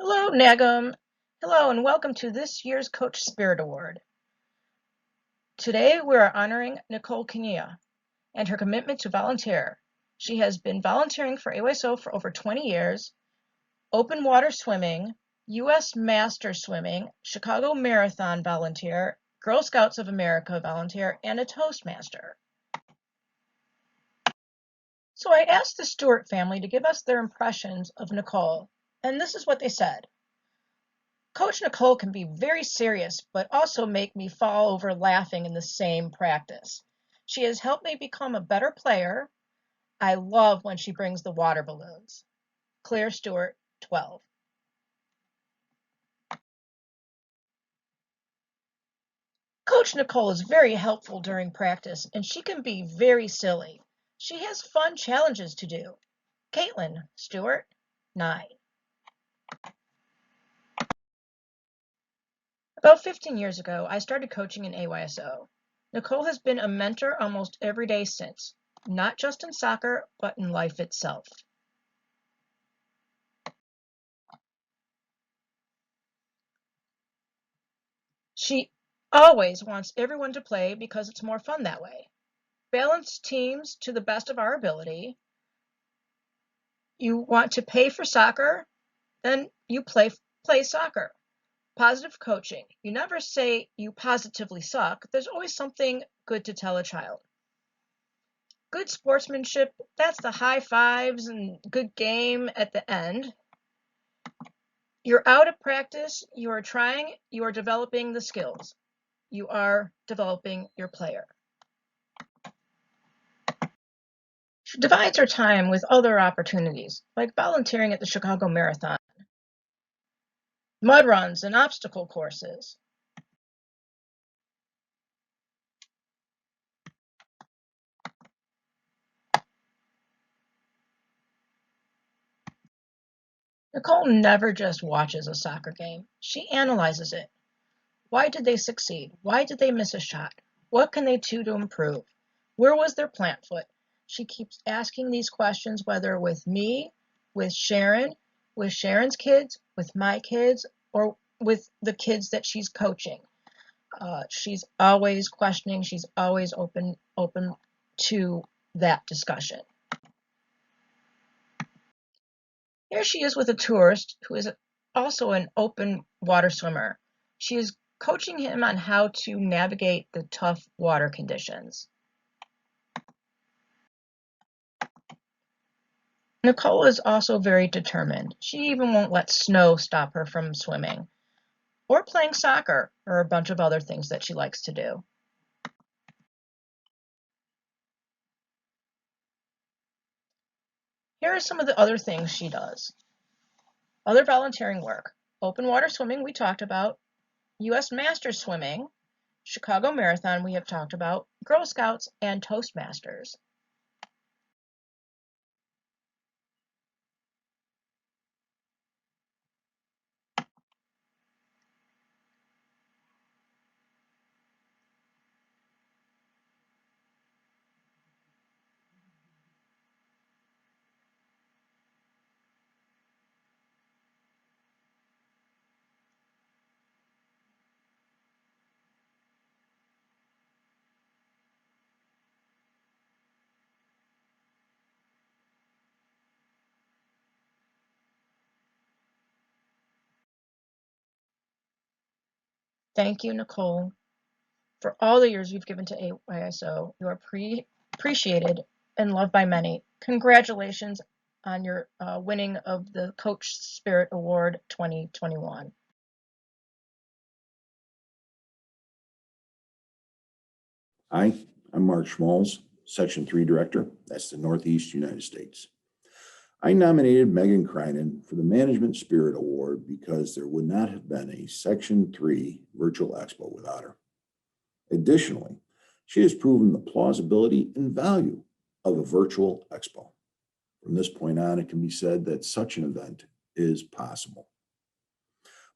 Hello, Nagam. Hello, and welcome to this year's Coach Spirit Award. Today, we are honoring Nicole Kenya and her commitment to volunteer. She has been volunteering for AYSO for over 20 years, open water swimming, U.S. Master Swimming, Chicago Marathon volunteer, Girl Scouts of America volunteer, and a Toastmaster. So I asked the Stewart family to give us their impressions of Nicole, and this is what they said. Coach Nicole can be very serious, but also make me fall over laughing in the same practice. She has helped me become a better player. I love when she brings the water balloons. Claire Stewart, 12. Coach Nicole is very helpful during practice, and she can be very silly. She has fun challenges to do. Caitlin Stewart, 9. About 15 years ago, I started coaching in AYSO. Nicole has been a mentor almost every day since, not just in soccer, but in life itself. She always wants everyone to play because it's more fun that way. Balance teams to the best of our ability. You want to pay for soccer, then you play soccer. Positive coaching. You never say you positively suck. There's always something good to tell a child. Good sportsmanship, that's the high fives and good game at the end. You're out of practice, you are trying, you are developing the skills. You are developing your player. She divides her time with other opportunities, like volunteering at the Chicago Marathon, mud runs, and obstacle courses. Nicole never just watches a soccer game. She analyzes it. Why did they succeed? Why did they miss a shot? What can they do to improve? Where was their plant foot? She keeps asking these questions, whether with me, with Sharon's kids, with my kids, or with the kids that she's coaching. She's always questioning. She's always open to that discussion. Here she is with a tourist who is also an open water swimmer. She is coaching him on how to navigate the tough water conditions. Nicole is also very determined. She even won't let snow stop her from swimming or playing soccer or a bunch of other things that she likes to do. Here are some of the other things she does. Other volunteering work. Open water swimming we talked about. U.S. Masters Swimming. Chicago Marathon we have talked about. Girl Scouts and Toastmasters. Thank you, Nicole, for all the years you've given to AYSO. You are appreciated and loved by many. Congratulations on your winning of the Coach Spirit Award 2021. Hi, I'm Mark Schmalz, Section 3 Director. That's the Northeast United States. I nominated Megan Kreinen for the Management Spirit Award because there would not have been a Section 3 virtual expo without her. Additionally, she has proven the plausibility and value of a virtual expo. From this point on, it can be said that such an event is possible.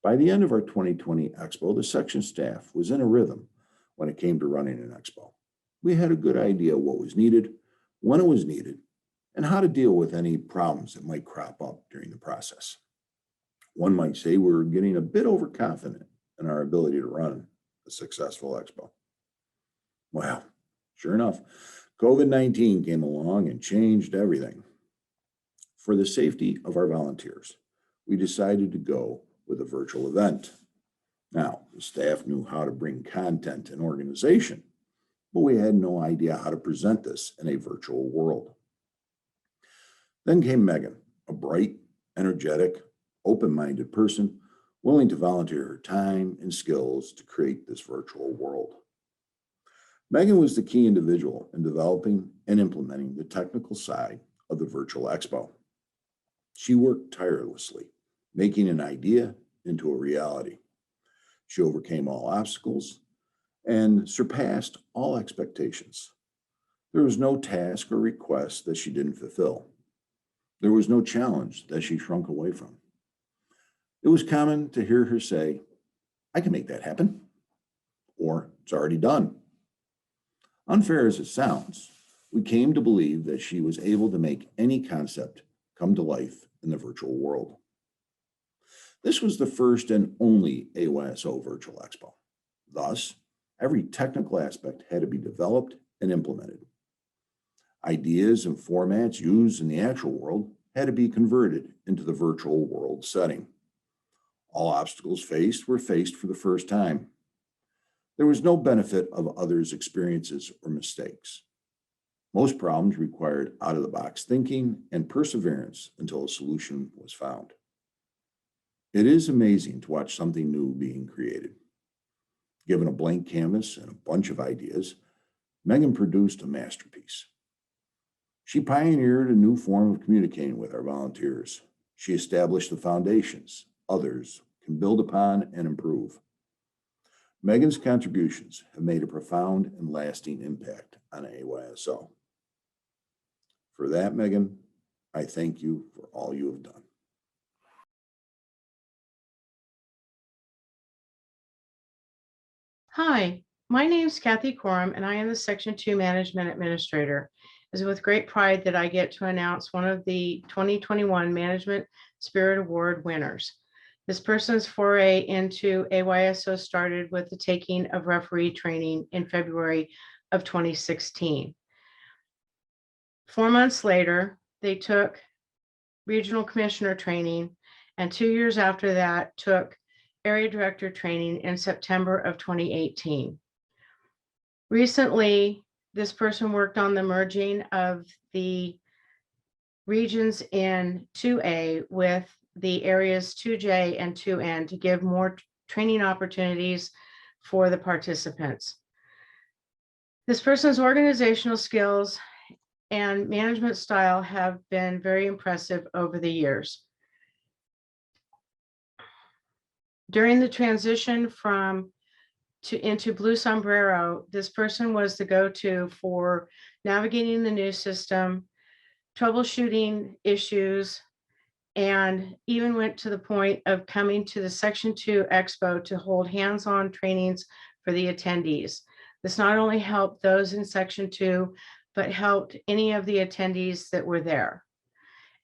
By the end of our 2020 expo, the section staff was in a rhythm when it came to running an expo. We had a good idea what was needed, when it was needed, and how to deal with any problems that might crop up during the process. One might say we're getting a bit overconfident in our ability to run a successful expo. Well, sure enough, COVID-19 came along and changed everything. For the safety of our volunteers, we decided to go with a virtual event. Now, the staff knew how to bring content and organization, but we had no idea how to present this in a virtual world. Then came Megan, a bright, energetic, open-minded person willing to volunteer her time and skills to create this virtual world. Megan was the key individual in developing and implementing the technical side of the virtual expo. She worked tirelessly, making an idea into a reality. She overcame all obstacles and surpassed all expectations. There was no task or request that she didn't fulfill. There was no challenge that she shrunk away from. It was common to hear her say, "I can make that happen," or "It's already done." Unfair as it sounds, we came to believe that she was able to make any concept come to life in the virtual world. This was the first and only AYSO Virtual Expo. Thus, every technical aspect had to be developed and implemented. Ideas and formats used in the actual world had to be converted into the virtual world setting. All obstacles faced were faced for the first time. There was no benefit of others' experiences or mistakes. Most problems required out-of-the-box thinking and perseverance until a solution was found. It is amazing to watch something new being created. Given a blank canvas and a bunch of ideas, Megan produced a masterpiece. She pioneered a new form of communicating with our volunteers. She established the foundations others can build upon and improve. Megan's contributions have made a profound and lasting impact on AYSO. For that, Megan, I thank you for all you have done. Hi, my name is Kathy Corum, and I am the Section 2 Management Administrator. It is with great pride that I get to announce one of the 2021 Management Spirit Award winners. This person's foray into AYSO started with the taking of referee training in February of 2016. 4 months later, they took regional commissioner training, and 2 years after that took area director training in September of 2018. Recently, this person worked on the merging of the regions in 2A with the areas 2J and 2N to give more training opportunities for the participants. This person's organizational skills and management style have been very impressive over the years. During the transition into Blue Sombrero, this person was the go-to for navigating the new system, troubleshooting issues, and even went to the point of coming to the Section 2 Expo to hold hands-on trainings for the attendees. This not only helped those in Section 2, but helped any of the attendees that were there.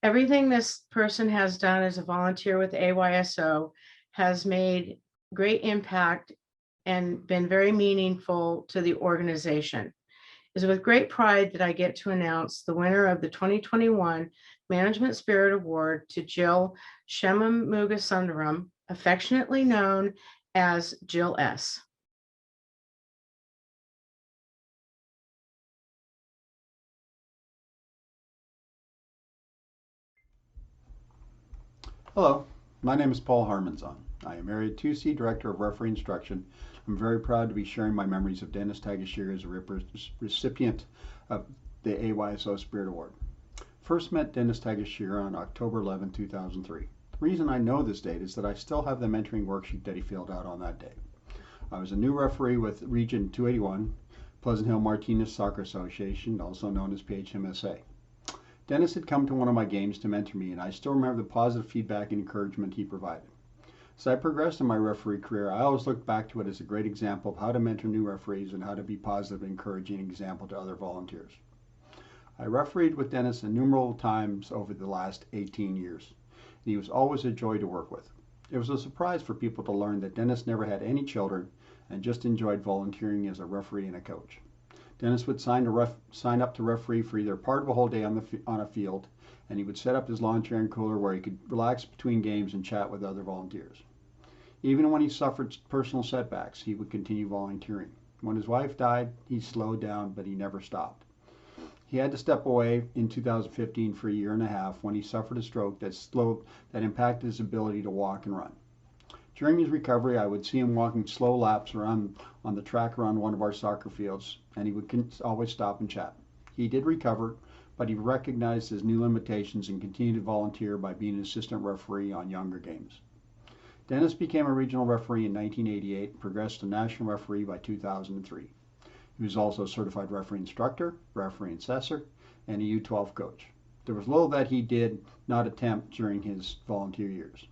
Everything this person has done as a volunteer with AYSO has made great impact and been very meaningful to the organization. It is with great pride that I get to announce the winner of the 2021 Management Spirit Award to Jill Shemamugasundaram, affectionately known as Jill S. Hello, my name is Paul Harmonson. I am Area 2C Director of Referee Instruction. I'm very proud to be sharing my memories of Dennis Tagashir as a recipient of the AYSO Spirit Award. First met Dennis Tagashir on October 11, 2003. The reason I know this date is that I still have the mentoring worksheet that he filled out on that day. I was a new referee with Region 281, Pleasant Hill Martinez Soccer Association, also known as PHMSA. Dennis had come to one of my games to mentor me, and I still remember the positive feedback and encouragement he provided. As I progressed in my referee career, I always look back to it as a great example of how to mentor new referees and how to be positive and encouraging example to other volunteers. I refereed with Dennis innumerable times over the last 18 years, and he was always a joy to work with. It was a surprise for people to learn that Dennis never had any children and just enjoyed volunteering as a referee and a coach. Dennis would sign up to referee for either part of a whole day on a field, and he would set up his lawn chair and cooler where he could relax between games and chat with other volunteers. Even when he suffered personal setbacks, he would continue volunteering. When his wife died, he slowed down, but he never stopped. He had to step away in 2015 for a year and a half when he suffered a stroke that impacted his ability to walk and run. During his recovery, I would see him walking slow laps around on the track around one of our soccer fields, and he would always stop and chat. He did recover, but he recognized his new limitations and continued to volunteer by being an assistant referee on younger games. Dennis became a regional referee in 1988 and progressed to national referee by 2003. He was also a certified referee instructor, referee assessor, and a U12 coach. There was little that he did not attempt during his volunteer years.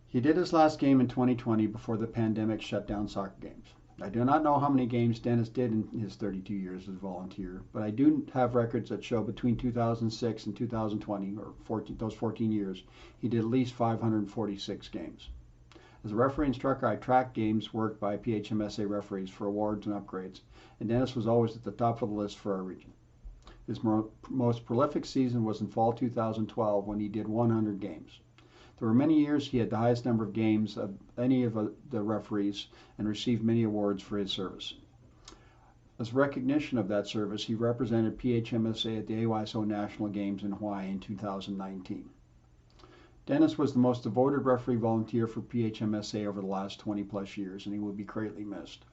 He did his last game in 2020 before the pandemic shut down soccer games. I do not know how many games Dennis did in his 32 years as a volunteer, but I do have records that show between 2006 and 2020, or those 14 years, he did at least 546 games. As a referee instructor, I tracked games worked by PHMSA referees for awards and upgrades, and Dennis was always at the top of the list for our region. His most prolific season was in fall 2012 when he did 100 games. There were many years he had the highest number of games of any of the referees and received many awards for his service. As recognition of that service, he represented PHMSA at the AYSO National Games in Hawaii in 2019. Dennis was the most devoted referee volunteer for PHMSA over the last 20 plus years, and he will be greatly missed.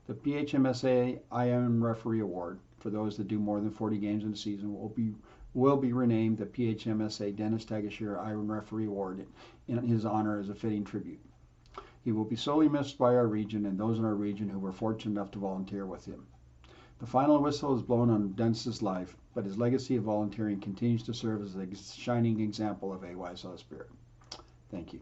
The PHMSA IM Referee Award, for those that do more than 40 games in a season, will be renamed the PHMSA Dennis Tagashira Iron Referee Award in his honor as a fitting tribute. He will be sorely missed by our region and those in our region who were fortunate enough to volunteer with him. The final whistle is blown on Dennis's life, but his legacy of volunteering continues to serve as a shining example of AYSO spirit. Thank you.